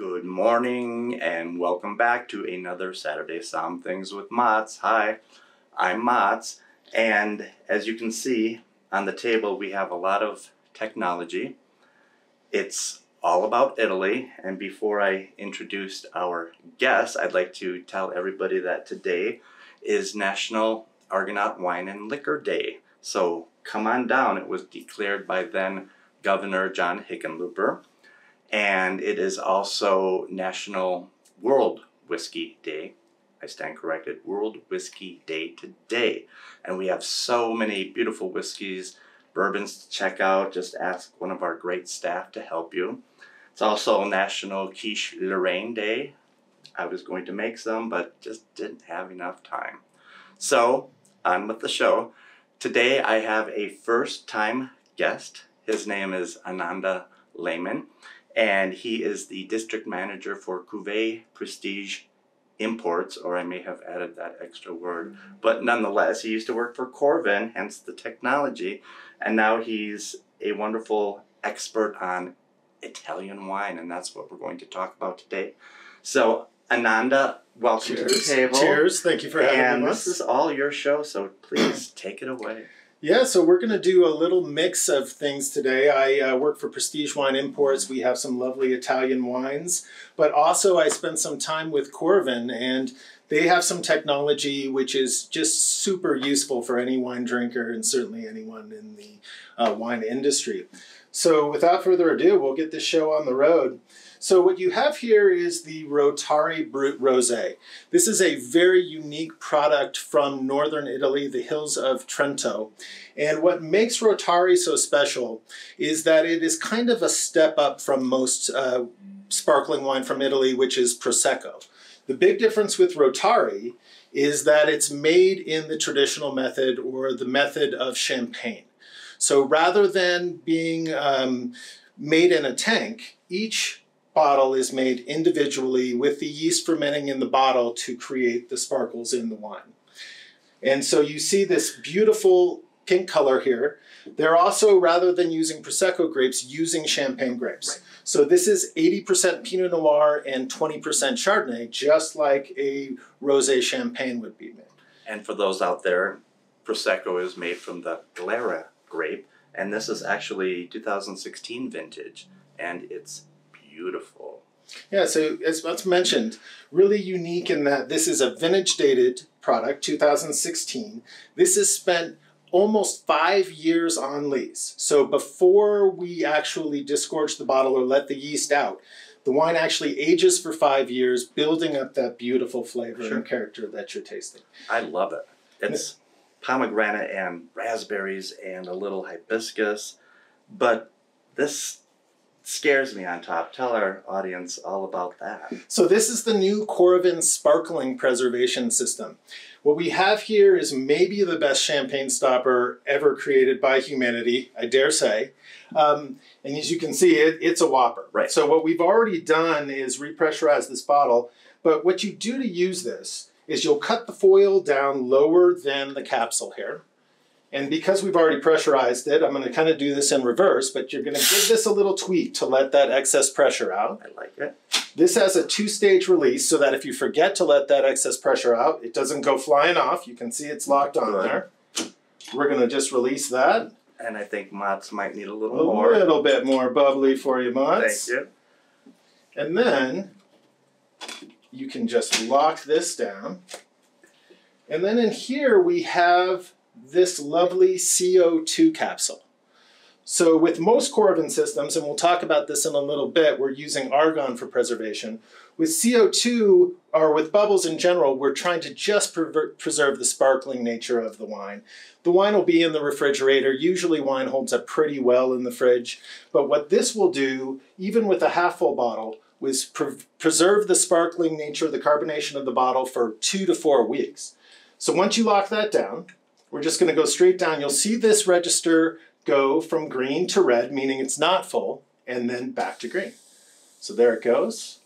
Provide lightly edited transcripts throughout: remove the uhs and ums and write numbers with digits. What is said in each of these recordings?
Good morning and welcome back to another Saturday Somm-things with Mats. Hi, I'm Mats, and as you can see on the table we have a lot of technology. It's all about Italy, and before I introduce our guest, I'd like to tell everybody that today is National Argonaut Wine and Liquor Day. So come on down. It was declared by then Governor John Hickenlooper. And it is also National World Whiskey Day. I stand corrected, World Whiskey Day today. And we have so many beautiful whiskeys, bourbons to check out. Just ask one of our great staff to help you. It's also National Quiche Lorraine Day. I was going to make some, but just didn't have enough time. So, on with the show. Today I have a first-time guest. His name is Ananda Layman, and he is the district manager for Cuvée Prestige Imports, or I may have added that extra word, but nonetheless, he used to work for Coravin, hence the technology, and now he's a wonderful expert on Italian wine, and that's what we're going to talk about today. So, Ananda, welcome to the table. Cheers. Thank you for having us. And this is all your show, so please take it away. Yeah, so we're going to do a little mix of things today. I work for Prestige Wine Imports. We have some lovely Italian wines, but also I spent some time with Coravin, and they have some technology which is just super useful for any wine drinker and certainly anyone in the wine industry. So without further ado, we'll get this show on the road. So what you have here is the Rotari Brut Rosé. This is a very unique product from northern Italy, the hills of Trento. And what makes Rotari so special is that it is kind of a step up from most sparkling wine from Italy, which is Prosecco. The big difference with Rotari is that it's made in the traditional method, or the method of champagne. So rather than being made in a tank, each bottle is made individually with the yeast fermenting in the bottle to create the sparkles in the wine. And so you see this beautiful pink color here. They're also, rather than using Prosecco grapes, using champagne grapes. Right. So this is 80% Pinot Noir and 20% Chardonnay, just like a rosé champagne would be made. And for those out there, Prosecco is made from the Glera grape, and this is actually 2016 vintage, and it's beautiful. Yeah, so as Mats mentioned, really unique in that this is a vintage dated product, 2016. This is spent almost 5 years on lees. So before we actually disgorge the bottle or let the yeast out, the wine actually ages for 5 years, building up that beautiful flavor and character that you're tasting. I love it. It's pomegranate and raspberries and a little hibiscus, but this scares me on top. Tell our audience all about that. So this is the new Coravin sparkling preservation system. What we have here is maybe the best champagne stopper ever created by humanity, I dare say. And as you can see, it's a whopper. Right. So what we've already done is repressurize this bottle, but what you do to use this is you'll cut the foil down lower than the capsule here. And because we've already pressurized it, I'm going to kind of do this in reverse, but you're going to give this a little tweak to let that excess pressure out. I like it. This has a 2-stage release so that if you forget to let that excess pressure out, it doesn't go flying off. You can see it's locked on there. We're going to just release that. And I think Mats might need a little more. A little bit more bubbly for you, Mats. Thank you. And then you can just lock this down. And then in here we have this lovely CO2 capsule. So with most Coravin systems, and we'll talk about this in a little bit, we're using argon for preservation. With CO2, or with bubbles in general, we're trying to just preserve the sparkling nature of the wine. The wine will be in the refrigerator. Usually wine holds up pretty well in the fridge. But what this will do, even with a half-full bottle, was preserve the sparkling nature, the carbonation of the bottle for 2 to 4 weeks. So once you lock that down, we're just going to go straight down. You'll see this register go from green to red, meaning it's not full, and then back to green. So there it goes.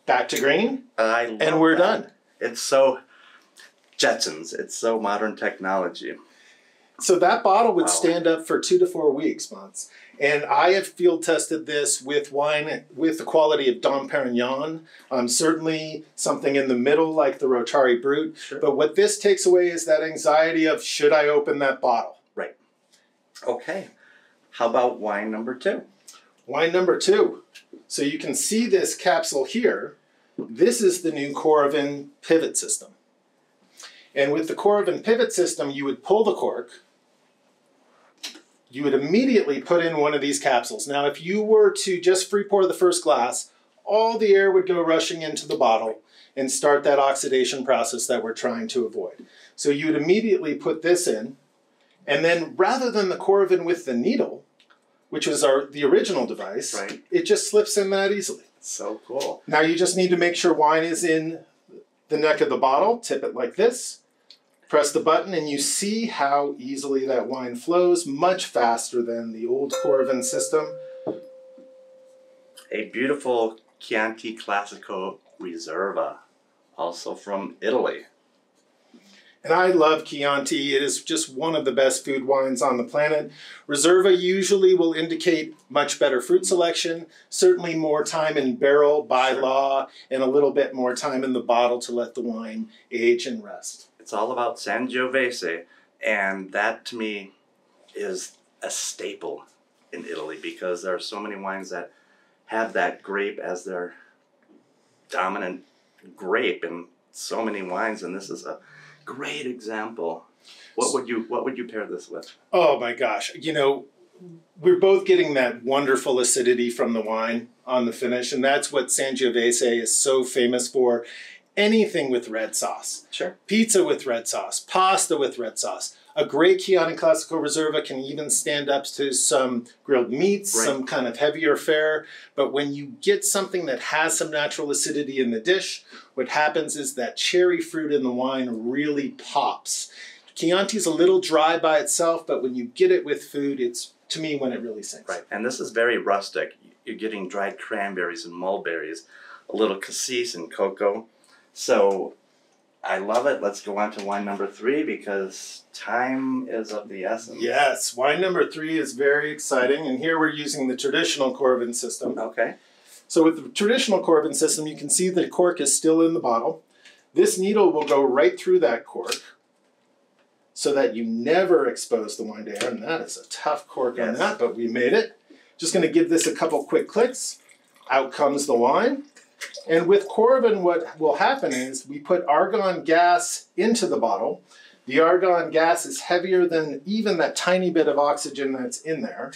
Back to green. I love and we're that. done. It's so Jetsons. It's so modern technology. So that bottle would Wow. stand up for 2 to 4 weeks, months. And I have field tested this with wine with the quality of Dom Perignon. Certainly something in the middle like the Rotary Brut. Sure. But what this takes away is that anxiety of, should I open that bottle? Right. Okay. How about wine number 2? Wine number 2. So you can see this capsule here. This is the new Coravin pivot system. And with the Coravin pivot system, you would pull the cork. You would immediately put in one of these capsules. Now, if you were to just free pour the first glass, all the air would go rushing into the bottle and start that oxidation process that we're trying to avoid. So you would immediately put this in, and then rather than the Coravin with the needle, which was the original device, Right. it just slips in that easily. So cool. Now you just need to make sure wine is in the neck of the bottle, tip it like this, press the button, and you see how easily that wine flows, much faster than the old Coravin system. A beautiful Chianti Classico Riserva, also from Italy. And I love Chianti. It is just one of the best food wines on the planet. Reserva usually will indicate much better fruit selection, certainly more time in barrel by law, and a little bit more time in the bottle to let the wine age and rest. It's all about Sangiovese, and that to me is a staple in Italy because there are so many wines that have that grape as their dominant grape in so many wines, and this is a great example. What would you pair this with? Oh my gosh. You know, we're both getting that wonderful acidity from the wine on the finish, and that's what Sangiovese is so famous for. Anything with red sauce. Sure. Pizza with red sauce, pasta with red sauce. A great Chianti Classico Reserva can even stand up to some grilled meats, Right. some kind of heavier fare. But when you get something that has some natural acidity in the dish, what happens is that cherry fruit in the wine really pops. Chianti's a little dry by itself, but when you get it with food, it's, to me, when it really sinks. Right, and this is very rustic. You're getting dried cranberries and mulberries, a little cassis and cocoa. So I love it. Let's go on to wine number 3 because time is of the essence. Yes, wine number 3 is very exciting, and here we're using the traditional Coravin system. Okay. So with the traditional Coravin system, you can see the cork is still in the bottle. This needle will go right through that cork so that you never expose the wine to air, and that is a tough cork on Yes. that, but we made it. Just going to give this a couple quick clicks. Out comes the wine. And with Coravin, what will happen is we put argon gas into the bottle. The argon gas is heavier than even that tiny bit of oxygen that's in there.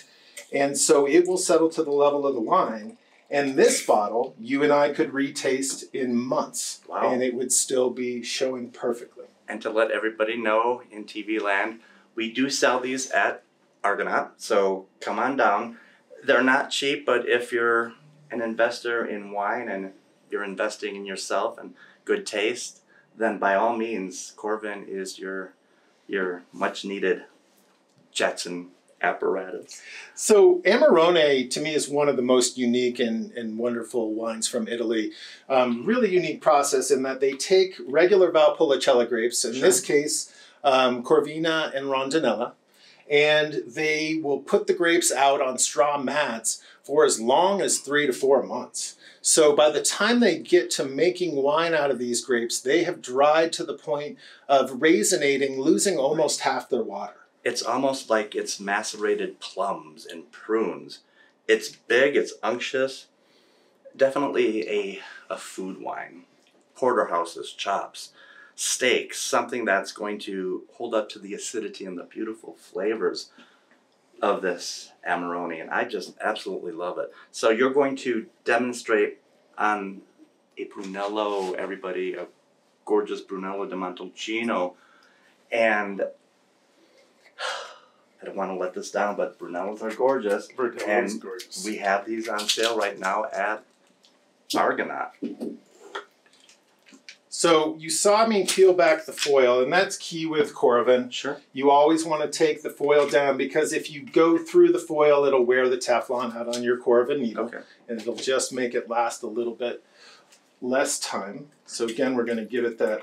And so it will settle to the level of the wine. And this bottle, you and I could retaste in months. Wow. And it would still be showing perfectly. And to let everybody know in TV land, we do sell these at Argonaut, so come on down. They're not cheap, but if you're an investor in wine and you're investing in yourself and good taste, then by all means, Coravin is your much needed Jetson apparatus. So Amarone, to me, is one of the most unique and wonderful wines from Italy. Really unique process in that they take regular Valpolicella grapes, in this case, Corvina and Rondinella, and they will put the grapes out on straw mats for as long as 3 to 4 months. So by the time they get to making wine out of these grapes, they have dried to the point of raisinating, losing almost half their water. It's almost like it's macerated plums and prunes. It's big, it's unctuous. Definitely a food wine. Porterhouses, chops, steaks, something that's going to hold up to the acidity and the beautiful flavors of this Amarone, and I just absolutely love it. So you're going to demonstrate on a Brunello, everybody, a gorgeous Brunello di Montalcino, and I don't want to let this down, but Brunellos are gorgeous. Brunello's and gorgeous. We have these on sale right now at Argonaut. So you saw me peel back the foil, and that's key with Coravin. Sure. You always want to take the foil down because if you go through the foil, it'll wear the Teflon out on your Coravin needle. Okay. And it'll just make it last a little bit less time. So again, we're going to give it that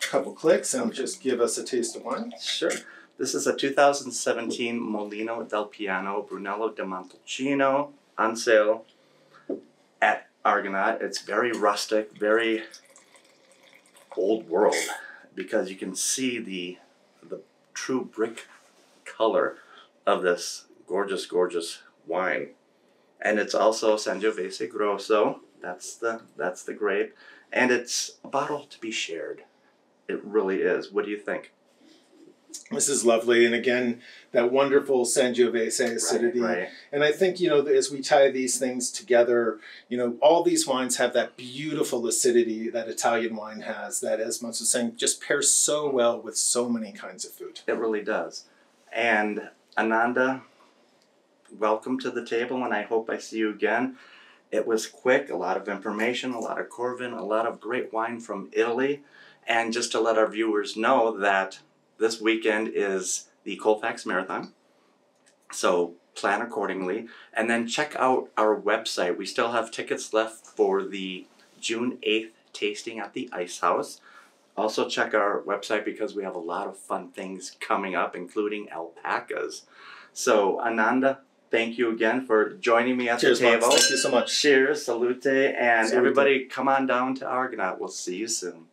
couple clicks and just give us a taste of wine. Sure. This is a 2017 Molino del Piano Brunello di Montalcino on sale at Argonaut. It's very rustic, very old world, because you can see the true brick color of this gorgeous, gorgeous wine. And it's also Sangiovese Grosso. That's the grape, and it's a bottle to be shared. It really is. What do you think? This is lovely, and again, that wonderful Sangiovese acidity. Right. And I think, as we tie these things together, all these wines have that beautiful acidity that Italian wine has, that, as Mats was saying, just pairs so well with so many kinds of food. It really does. And Ananda, welcome to the table, and I hope I see you again. It was quick, a lot of information, a lot of Coravin, a lot of great wine from Italy. And just to let our viewers know that this weekend is the Colfax Marathon, so plan accordingly. And then check out our website. We still have tickets left for the June 8th tasting at the Ice House. Also check our website because we have a lot of fun things coming up, including alpacas. So Ananda, thank you again for joining me at Cheers, the table. Mats. Thank you so much. Cheers, salute, and Salute. everybody come on down to Argonaut. We'll see you soon.